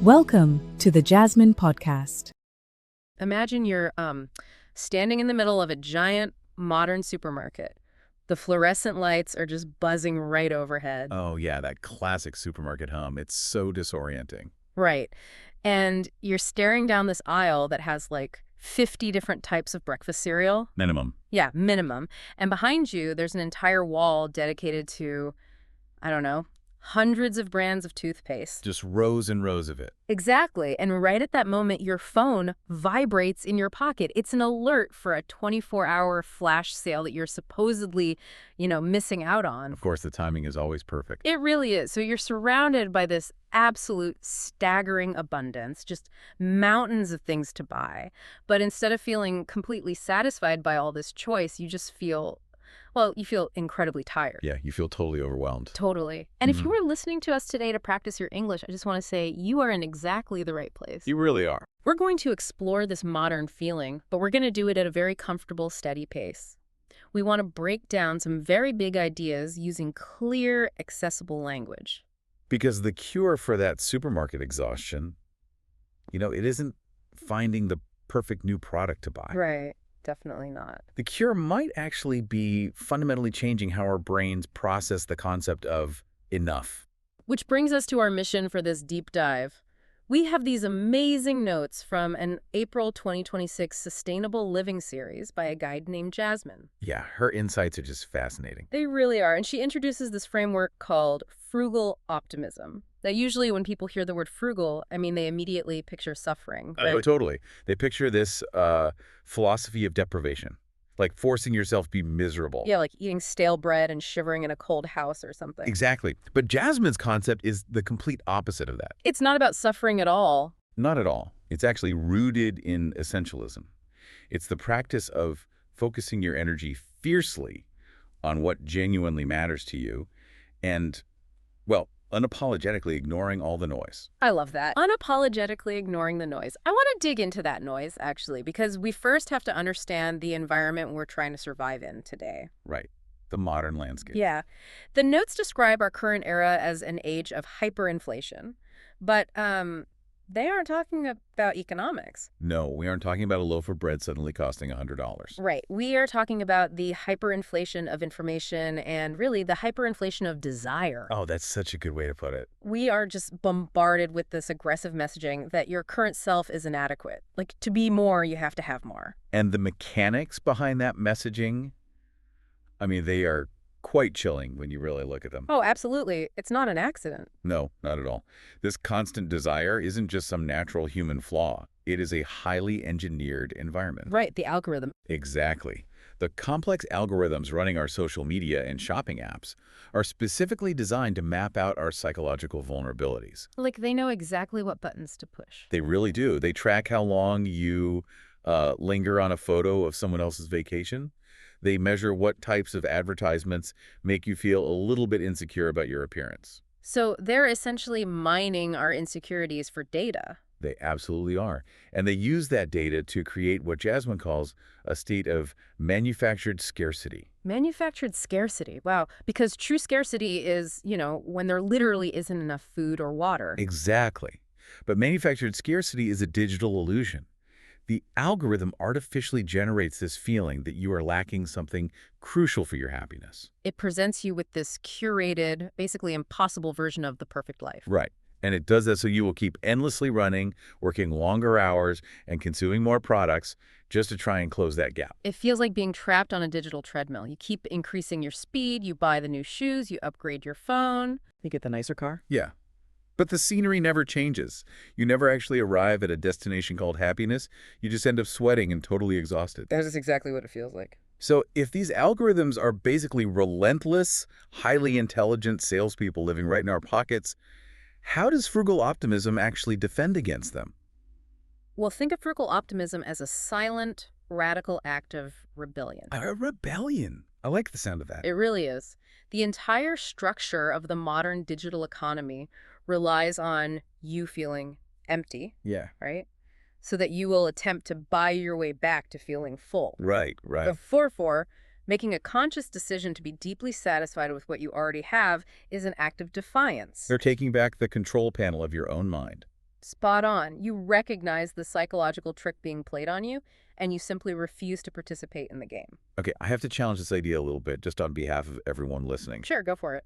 Welcome to the Jasmine Podcast. Imagine you're standing in the middle of a giant modern supermarket. The fluorescent lights are just buzzing right overhead. Oh, yeah, that classic supermarket hum. It's so disorienting. Right. And you're staring down this aisle that has like 50 different types of breakfast cereal. Minimum. Yeah, minimum. And behind you, there's an entire wall dedicated to, I don't know, hundreds of brands of toothpaste. Just rows and rows of it. Exactly. And right at that moment, your phone vibrates in your pocket. It's an alert for a 24-hour flash sale that you're supposedly, missing out on. Of course, the timing is always perfect. It really is. So you're surrounded by this absolute staggering abundance, just mountains of things to buy. But instead of feeling completely satisfied by all this choice, you just feel you feel incredibly tired. Yeah, you feel totally overwhelmed. Totally. And if you were listening to us today to practice your English, I just want to say you are in exactly the right place. You really are. We're going to explore this modern feeling, but we're going to do it at a very comfortable, steady pace. We want to break down some very big ideas using clear, accessible language. Because the cure for that supermarket exhaustion, it isn't finding the perfect new product to buy. Right. Definitely not. The cure might actually be fundamentally changing how our brains process the concept of enough. Which brings us to our mission for this deep dive. We have these amazing notes from an April 2026 Sustainable Living series by a guide named Jasmine. Yeah, her insights are just fascinating. They really are. And she introduces this framework called Frugal Optimism. That usually when people hear the word frugal, they immediately picture suffering. Oh, totally. They picture this philosophy of deprivation, like forcing yourself to be miserable. Yeah, like eating stale bread and shivering in a cold house or something. Exactly. But Jasmine's concept is the complete opposite of that. It's not about suffering at all. Not at all. It's actually rooted in essentialism. It's the practice of focusing your energy fiercely on what genuinely matters to you and, unapologetically ignoring all the noise. I love that. Unapologetically ignoring the noise. I want to dig into that noise, actually, because we first have to understand the environment we're trying to survive in today. Right. The modern landscape. Yeah. The notes describe our current era as an age of hyperinflation, but they aren't talking about economics. No, we aren't talking about a loaf of bread suddenly costing $100. Right. We are talking about the hyperinflation of information and really the hyperinflation of desire. Oh, that's such a good way to put it. We are just bombarded with this aggressive messaging that your current self is inadequate. Like, to be more, you have to have more. And the mechanics behind that messaging, they are quite chilling when you really look at them. Oh, absolutely. It's not an accident. No, not at all. This constant desire isn't just some natural human flaw. It is a highly engineered environment. Right, the algorithm. Exactly. The complex algorithms running our social media and shopping apps are specifically designed to map out our psychological vulnerabilities. Like, they know exactly what buttons to push. They really do. They track how long you linger on a photo of someone else's vacation. They measure what types of advertisements make you feel a little bit insecure about your appearance. So they're essentially mining our insecurities for data. They absolutely are. And they use that data to create what Jasmine calls a state of manufactured scarcity. Manufactured scarcity. Wow. Because true scarcity is, when there literally isn't enough food or water. Exactly. But manufactured scarcity is a digital illusion. The algorithm artificially generates this feeling that you are lacking something crucial for your happiness. It presents you with this curated, basically impossible version of the perfect life. Right. And it does that so you will keep endlessly running, working longer hours, and consuming more products just to try and close that gap. It feels like being trapped on a digital treadmill. You keep increasing your speed, you buy the new shoes, you upgrade your phone. You get the nicer car? Yeah. But the scenery never changes. You never actually arrive at a destination called happiness. You just end up sweating and totally exhausted. That is exactly what it feels like. So if these algorithms are basically relentless, highly intelligent salespeople living right in our pockets, how does frugal optimism actually defend against them? Well, think of frugal optimism as a silent, radical act of rebellion. A rebellion. I like the sound of that. It really is. The entire structure of the modern digital economy relies on you feeling empty, Yeah. right? So that you will attempt to buy your way back to feeling full. Right. Therefore, making a conscious decision to be deeply satisfied with what you already have is an act of defiance. They're taking back the control panel of your own mind. Spot on. You recognize the psychological trick being played on you, and you simply refuse to participate in the game. Okay, I have to challenge this idea a little bit just on behalf of everyone listening. Sure, go for it.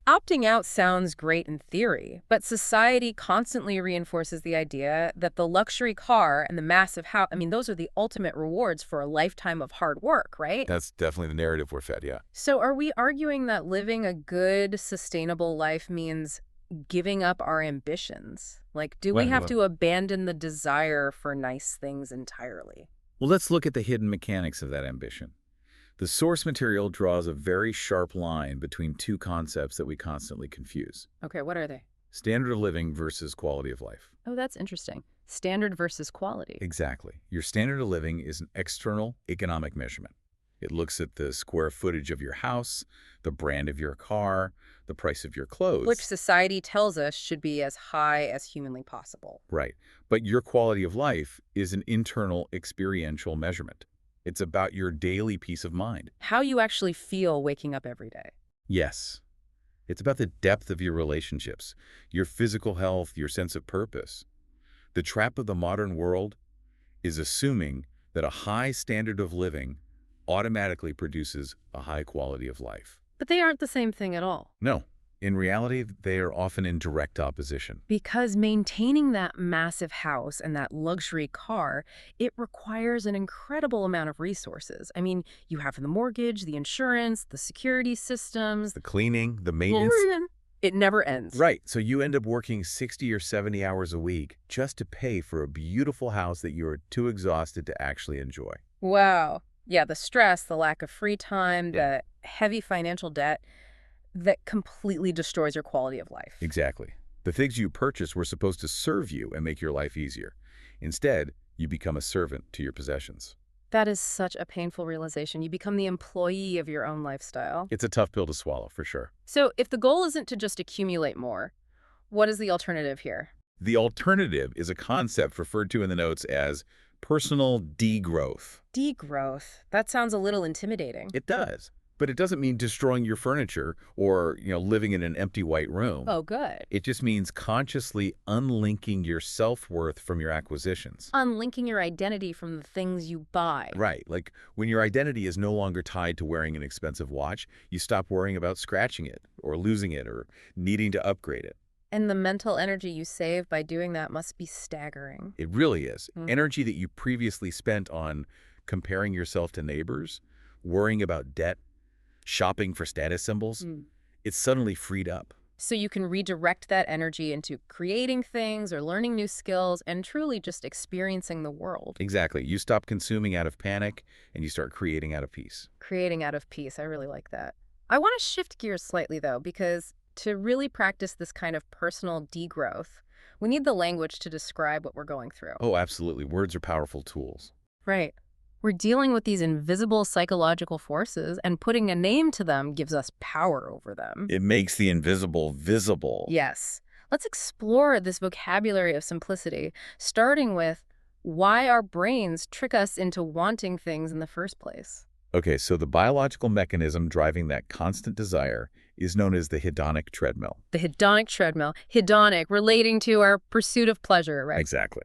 Opting out sounds great in theory, but society constantly reinforces the idea that the luxury car and the massive house, those are the ultimate rewards for a lifetime of hard work, right? That's definitely the narrative we're fed, yeah. So are we arguing that living a good, sustainable life means giving up our ambitions? Like, do we have to abandon the desire for nice things entirely? Well, let's look at the hidden mechanics of that ambition. The source material draws a very sharp line between two concepts that we constantly confuse. Okay, what are they? Standard of living versus quality of life. Oh, that's interesting. Standard versus quality. Exactly. Your standard of living is an external economic measurement. It looks at the square footage of your house, the brand of your car, the price of your clothes. Which society tells us should be as high as humanly possible. Right. But your quality of life is an internal experiential measurement. It's about your daily peace of mind. How you actually feel waking up every day. Yes. It's about the depth of your relationships, your physical health, your sense of purpose. The trap of the modern world is assuming that a high standard of living automatically produces a high quality of life. But they aren't the same thing at all. No. In reality, they are often in direct opposition. Because maintaining that massive house and that luxury car, it requires an incredible amount of resources. You have the mortgage, the insurance, the security systems. The cleaning, the maintenance. It never ends. Right. So you end up working 60 or 70 hours a week just to pay for a beautiful house that you are too exhausted to actually enjoy. Wow. Yeah, the stress, the lack of free time, the heavy financial debt that completely destroys your quality of life. Exactly. The things you purchase were supposed to serve you and make your life easier. Instead, you become a servant to your possessions. That is such a painful realization. You become the employee of your own lifestyle. It's a tough pill to swallow, for sure. So if the goal isn't to just accumulate more, what is the alternative here? The alternative is a concept referred to in the notes as personal degrowth. Degrowth. That sounds a little intimidating. It does. But it doesn't mean destroying your furniture or, living in an empty white room. Oh, good. It just means consciously unlinking your self-worth from your acquisitions. Unlinking your identity from the things you buy. Right. Like when your identity is no longer tied to wearing an expensive watch, you stop worrying about scratching it or losing it or needing to upgrade it. And the mental energy you save by doing that must be staggering. It really is. Energy that you previously spent on comparing yourself to neighbors, worrying about debt, shopping for status symbols, it's suddenly freed up. So you can redirect that energy into creating things or learning new skills and truly just experiencing the world. Exactly. You stop consuming out of panic and you start creating out of peace. Creating out of peace. I really like that. I want to shift gears slightly, though, because to really practice this kind of personal degrowth, we need the language to describe what we're going through. Oh, absolutely. Words are powerful tools. Right. We're dealing with these invisible psychological forces, and putting a name to them gives us power over them. It makes the invisible visible. Yes. Let's explore this vocabulary of simplicity, starting with why our brains trick us into wanting things in the first place. Okay, so the biological mechanism driving that constant desire is known as the hedonic treadmill. The hedonic treadmill. Hedonic, relating to our pursuit of pleasure, right? Exactly.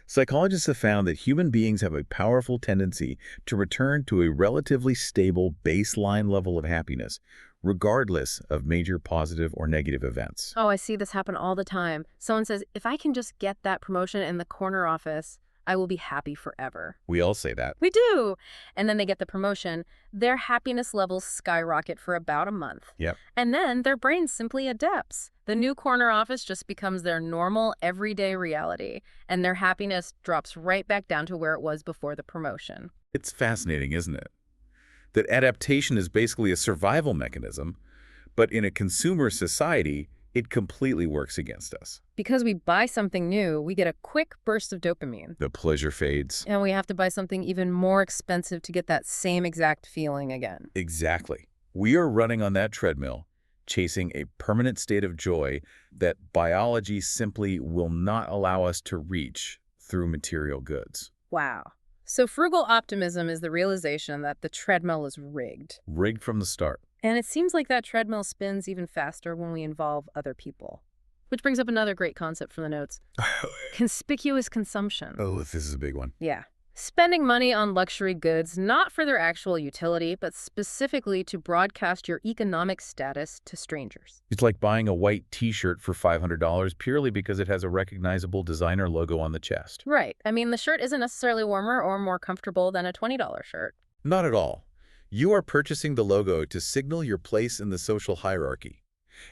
Psychologists have found that human beings have a powerful tendency to return to a relatively stable baseline level of happiness, regardless of major positive or negative events. Oh, I see this happen all the time. Someone says, if I can just get that promotion in the corner office, I will be happy forever. We all say that. We do. And then they get the promotion. Their happiness levels skyrocket for about a month. Yep. And then their brain simply adapts. The new corner office just becomes their normal, everyday reality. And their happiness drops right back down to where it was before the promotion. It's fascinating, isn't it? That adaptation is basically a survival mechanism, but in a consumer society, it completely works against us. Because we buy something new, we get a quick burst of dopamine. The pleasure fades. And we have to buy something even more expensive to get that same exact feeling again. Exactly. We are running on that treadmill, chasing a permanent state of joy that biology simply will not allow us to reach through material goods. Wow. So frugal optimism is the realization that the treadmill is rigged. Rigged from the start. And it seems like that treadmill spins even faster when we involve other people. Which brings up another great concept from the notes. Conspicuous consumption. Oh, this is a big one. Yeah. Spending money on luxury goods not for their actual utility, but specifically to broadcast your economic status to strangers. It's like buying a white T-shirt for $500 purely because it has a recognizable designer logo on the chest. Right. I mean, the shirt isn't necessarily warmer or more comfortable than a $20 shirt. Not at all. You are purchasing the logo to signal your place in the social hierarchy.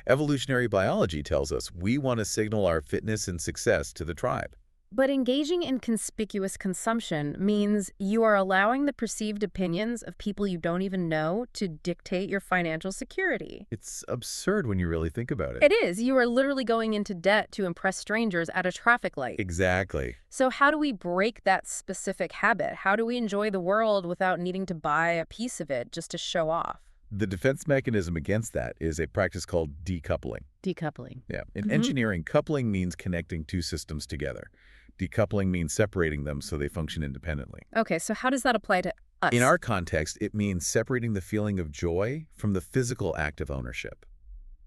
Evolutionary biology tells us we want to signal our fitness and success to the tribe. But engaging in conspicuous consumption means you are allowing the perceived opinions of people you don't even know to dictate your financial security. It's absurd when you really think about it. It is. You are literally going into debt to impress strangers at a traffic light. Exactly. So how do we break that specific habit? How do we enjoy the world without needing to buy a piece of it just to show off? The defense mechanism against that is a practice called decoupling. Decoupling. Yeah. In engineering, coupling means connecting two systems together. Decoupling means separating them so they function independently. Okay, so how does that apply to us? In our context, it means separating the feeling of joy from the physical act of ownership.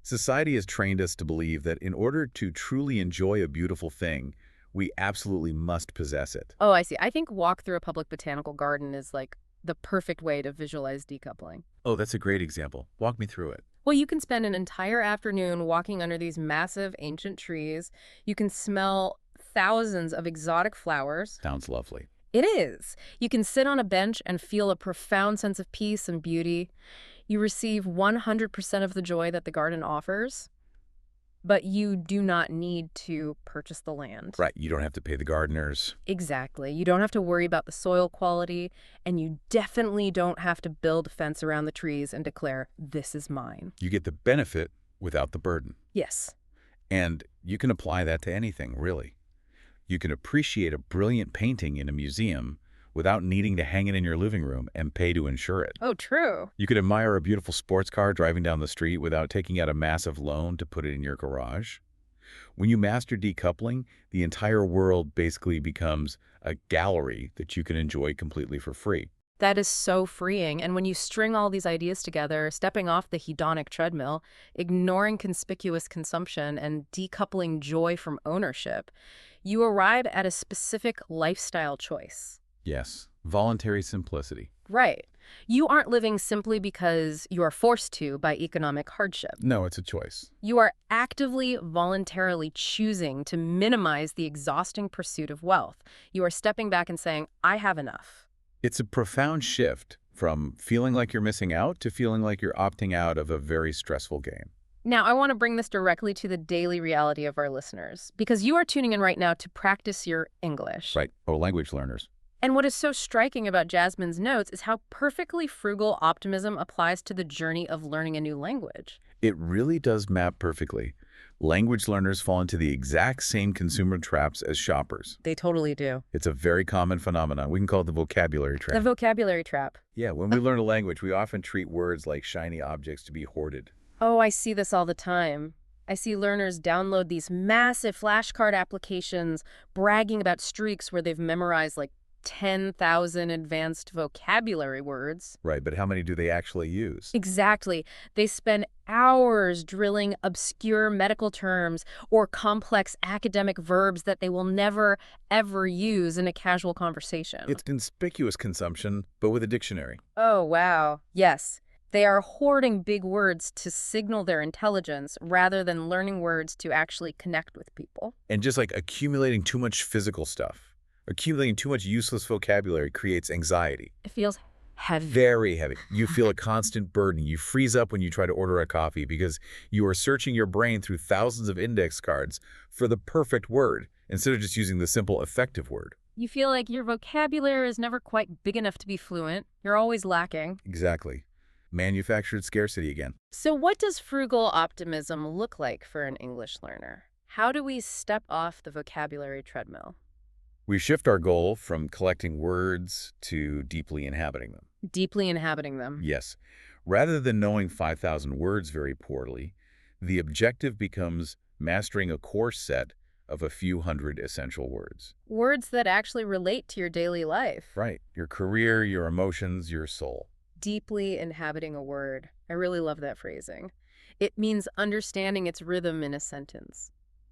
Society has trained us to believe that in order to truly enjoy a beautiful thing, we absolutely must possess it. Oh, I see. I think walk through a public botanical garden is like the perfect way to visualize decoupling. Oh, that's a great example. Walk me through it. Well, you can spend an entire afternoon walking under these massive ancient trees. You can smell thousands of exotic flowers. Sounds lovely. It is. You can sit on a bench and feel a profound sense of peace and beauty. You receive 100% of the joy that the garden offers, but you do not need to purchase the land. Right. You don't have to pay the gardeners. Exactly. You don't have to worry about the soil quality, and you definitely don't have to build a fence around the trees and declare, "This is mine." You get the benefit without the burden. Yes. And you can apply that to anything, really. You can appreciate a brilliant painting in a museum without needing to hang it in your living room and pay to insure it. Oh, true. You could admire a beautiful sports car driving down the street without taking out a massive loan to put it in your garage. When you master decoupling, the entire world basically becomes a gallery that you can enjoy completely for free. That is so freeing. And when you string all these ideas together, stepping off the hedonic treadmill, ignoring conspicuous consumption, and decoupling joy from ownership, you arrive at a specific lifestyle choice. Yes, voluntary simplicity. Right. You aren't living simply because you are forced to by economic hardship. No, it's a choice. You are actively, voluntarily choosing to minimize the exhausting pursuit of wealth. You are stepping back and saying, I have enough. It's a profound shift from feeling like you're missing out to feeling like you're opting out of a very stressful game. Now, I want to bring this directly to the daily reality of our listeners, because you are tuning in right now to practice your English. Right. Oh, language learners. And what is so striking about Jasmine's notes is how perfectly frugal optimism applies to the journey of learning a new language. It really does map perfectly. Language learners fall into the exact same consumer traps as shoppers. They totally do. It's a very common phenomenon. We can call it the vocabulary trap. The vocabulary trap. Yeah, when we learn a language, we often treat words like shiny objects to be hoarded. Oh, I see this all the time. I see learners download these massive flashcard applications bragging about streaks where they've memorized like 10,000 advanced vocabulary words. Right, but how many do they actually use? Exactly. They spend hours drilling obscure medical terms or complex academic verbs that they will never, ever use in a casual conversation. It's conspicuous consumption, but with a dictionary. Oh, wow. Yes. They are hoarding big words to signal their intelligence rather than learning words to actually connect with people. And just like accumulating too much physical stuff. Accumulating too much useless vocabulary creates anxiety. It feels heavy. Very heavy. You feel a constant burden. You freeze up when you try to order a coffee because you are searching your brain through thousands of index cards for the perfect word instead of just using the simple effective word. You feel like your vocabulary is never quite big enough to be fluent. You're always lacking. Exactly. Manufactured scarcity again. So what does frugal optimism look like for an English learner? How do we step off the vocabulary treadmill? We shift our goal from collecting words to deeply inhabiting them. Deeply inhabiting them. Yes. Rather than knowing 5,000 words very poorly, the objective becomes mastering a core set of a few hundred essential words. Words that actually relate to your daily life. Right. Your career, your emotions, your soul. Deeply inhabiting a word. I really love that phrasing. It means understanding its rhythm in a sentence.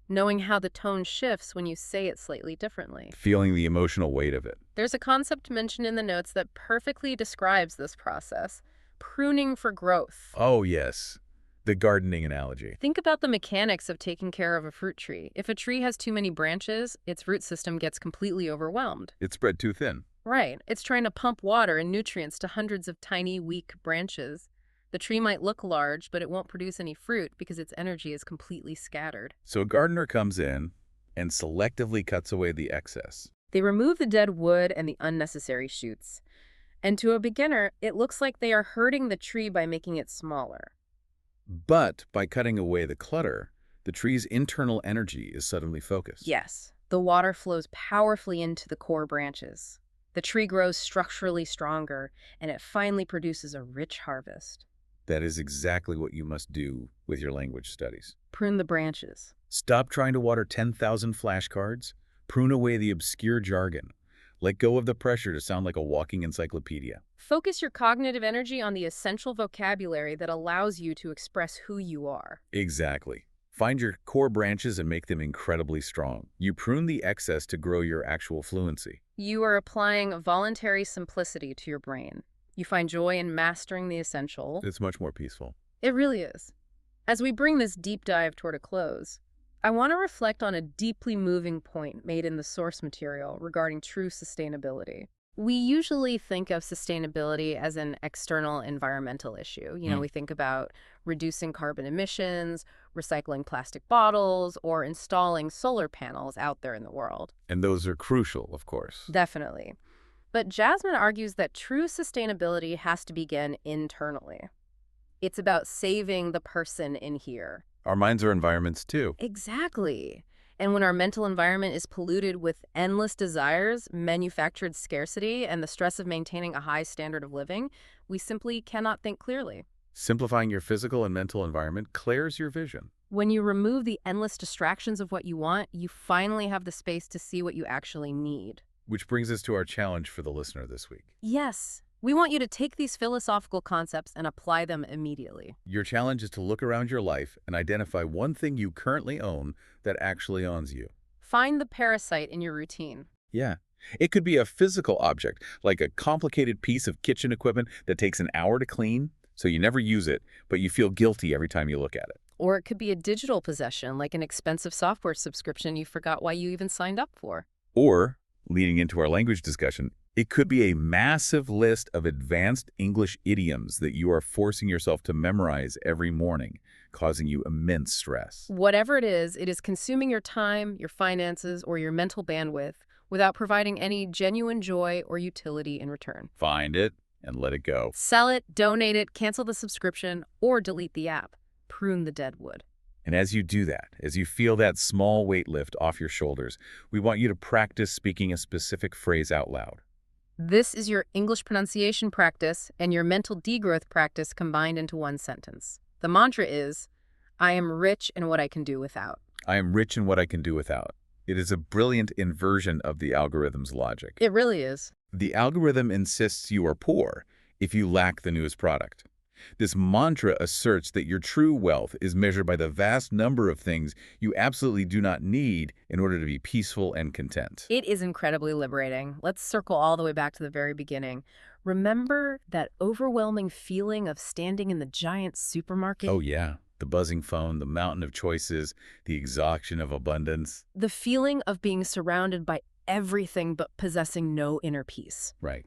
knowing how the tone shifts when you say it slightly differently. Feeling the emotional weight of it. There's a concept mentioned in the notes that perfectly describes this process: pruning for growth. Oh, yes. The gardening analogy. Think about the mechanics of taking care of a fruit tree. If a tree has too many branches, its root system gets completely overwhelmed. It's spread too thin. Right. It's trying to pump water and nutrients to hundreds of tiny, weak branches. The tree might look large, but it won't produce any fruit because its energy is completely scattered. So a gardener comes in and selectively cuts away the excess. They remove the dead wood and the unnecessary shoots. And to a beginner, it looks like they are hurting the tree by making it smaller. But by cutting away the clutter, the tree's internal energy is suddenly focused. Yes, the water flows powerfully into the core branches. The tree grows structurally stronger, and it finally produces a rich harvest. That is exactly what you must do with your language studies. Prune the branches. Stop trying to water 10,000 flashcards. Prune away the obscure jargon. Let go of the pressure to sound like a walking encyclopedia. Focus your cognitive energy on the essential vocabulary that allows you to express who you are. Exactly. Find your core branches and make them incredibly strong. You prune the excess to grow your actual fluency. You are applying voluntary simplicity to your brain. You find joy in mastering the essential. It's much more peaceful. It really is. As we bring this deep dive toward a close, I want to reflect on a deeply moving point made in the source material regarding true sustainability. We usually think of sustainability as an external environmental issue. We think about reducing carbon emissions, recycling plastic bottles, or installing solar panels out there in the world. And those are crucial, of course. Definitely. But Jasmine argues that true sustainability has to begin internally. It's about saving the person in here. Our minds are environments too. Exactly. And when our mental environment is polluted with endless desires, manufactured scarcity, and the stress of maintaining a high standard of living, we simply cannot think clearly. Simplifying your physical and mental environment clears your vision. When you remove the endless distractions of what you want, you finally have the space to see what you actually need. Which brings us to our challenge for the listener this week. Yes. We want you to take these philosophical concepts and apply them immediately. Your challenge is to look around your life and identify one thing you currently own that actually owns you. Find the parasite in your routine. Yeah. It could be a physical object, like a complicated piece of kitchen equipment that takes an hour to clean, so you never use it, but you feel guilty every time you look at it. Or it could be a digital possession, like an expensive software subscription you forgot why you even signed up for. Or, leading into our language discussion, it could be a massive list of advanced English idioms that you are forcing yourself to memorize every morning, causing you immense stress. Whatever it is consuming your time, your finances, or your mental bandwidth without providing any genuine joy or utility in return. Find it and let it go. Sell it, donate it, cancel the subscription, or delete the app. Prune the dead wood. And as you do that, as you feel that small weight lift off your shoulders, we want you to practice speaking a specific phrase out loud. This is your English pronunciation practice and your mental degrowth practice combined into one sentence. The mantra is, I am rich in what I can do without. I am rich in what I can do without. It is a brilliant inversion of the algorithm's logic. It really is. The algorithm insists you are poor if you lack the newest product. This mantra asserts that your true wealth is measured by the vast number of things you absolutely do not need in order to be peaceful and content. It is incredibly liberating. Let's circle all the way back to the very beginning. Remember that overwhelming feeling of standing in the giant supermarket? Oh yeah, the buzzing phone, the mountain of choices, the exhaustion of abundance. The feeling of being surrounded by everything but possessing no inner peace. Right.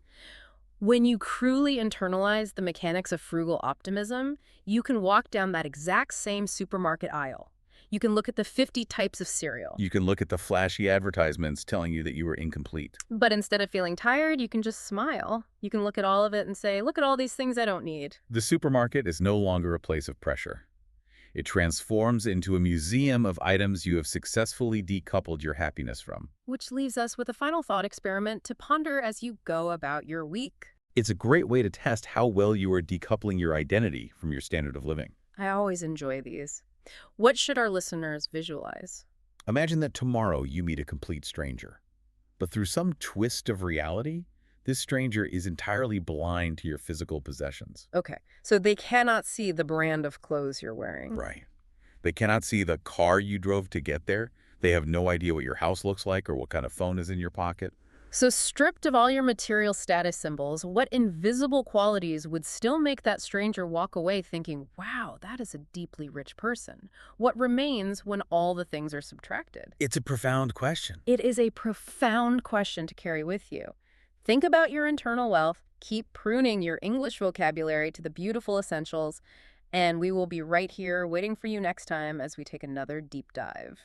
When you cruelly internalize the mechanics of frugal optimism, you can walk down that exact same supermarket aisle. You can look at the 50 types of cereal. You can look at the flashy advertisements telling you that you are incomplete. But instead of feeling tired, you can just smile. You can look at all of it and say, look at all these things I don't need. The supermarket is no longer a place of pressure. It transforms into a museum of items you have successfully decoupled your happiness from. Which leaves us with a final thought experiment to ponder as you go about your week. It's a great way to test how well you are decoupling your identity from your standard of living. I always enjoy these. What should our listeners visualize? Imagine that tomorrow you meet a complete stranger. But through some twist of reality, this stranger is entirely blind to your physical possessions. Okay, so they cannot see the brand of clothes you're wearing. Right. They cannot see the car you drove to get there. They have no idea what your house looks like or what kind of phone is in your pocket. So stripped of all your material status symbols, what invisible qualities would still make that stranger walk away thinking, wow, that is a deeply rich person? What remains when all the things are subtracted? It's a profound question. It is a profound question to carry with you. Think about your internal wealth, keep pruning your English vocabulary to the beautiful essentials, and we will be right here waiting for you next time as we take another deep dive.